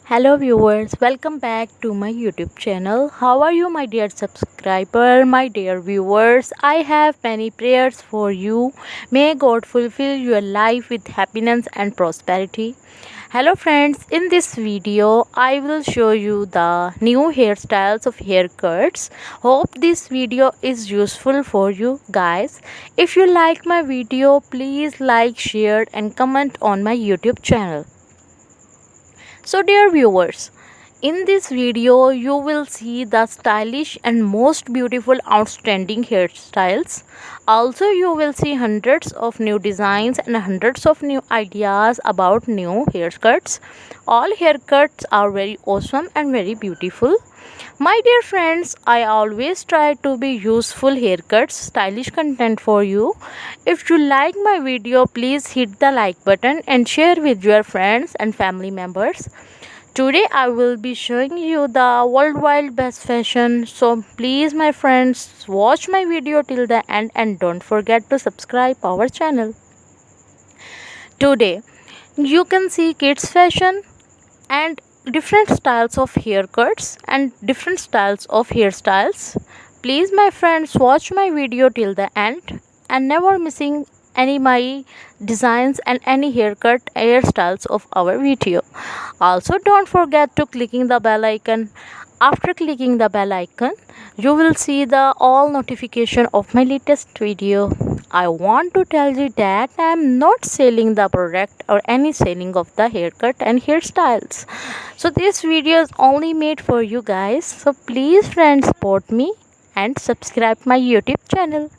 Hello viewers, welcome back to my YouTube channel. How are you my dear subscriber, my dear viewers? I have many prayers for you. May God fulfill your life with happiness and prosperity. Hello friends, in this video I will show you the new hairstyles of haircuts. Hope this video is useful for you guys. If you like my video, please like, share and comment on my YouTube channel. So dear viewers, in this video you will see the stylish and most beautiful outstanding hairstyles. Also you will see hundreds of new designs and hundreds of new ideas about new haircuts. All haircuts are very awesome and very beautiful. My dear friends, I always try to be useful haircuts, stylish content for you. If you like my video, please hit the like button and share with your friends and family members. Today I will be showing you the worldwide best fashion. So please my friends, watch my video till the end and don't forget to subscribe our channel. Today you can see kids fashion and different styles of haircuts and different styles of hairstyles. Please my friends, watch my video till the end and never missing any my designs and any hairstyles of our video. Also don't forget to clicking the bell icon. After clicking the bell icon, you will see the all notification of my latest video. I want to tell you that I am not selling the product or any selling of the haircut and hairstyles. So this video is only made for you guys. So please friends, support me and subscribe my YouTube channel.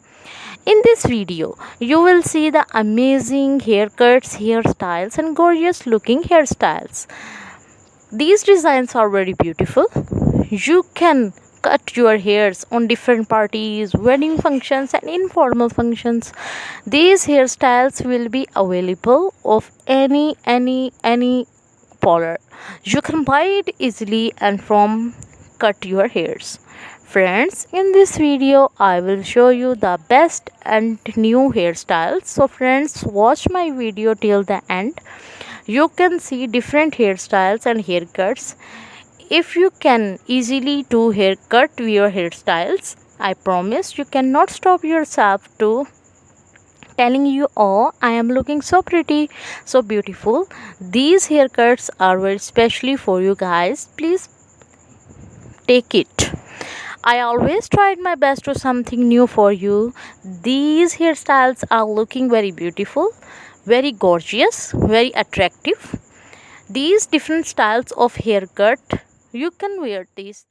In this video, you will see the amazing haircuts, hairstyles and gorgeous looking hairstyles. These designs are very beautiful. You can cut your hairs on different parties, wedding functions and informal functions. These hairstyles will be available of any color. You can buy it easily and from cut your hairs. Friends, in this video I will show you the best and new hairstyles. So friends, watch my video till the end. You can see different hairstyles and haircuts. If you can easily do haircut your hairstyles, I promise you cannot stop yourself to telling you, oh, I am looking so pretty, so beautiful. These haircuts are very specially for you guys. Please take it. I always tried my best to something new for you. These hairstyles are looking very beautiful, very gorgeous, very attractive. These different styles of haircut, you can wear these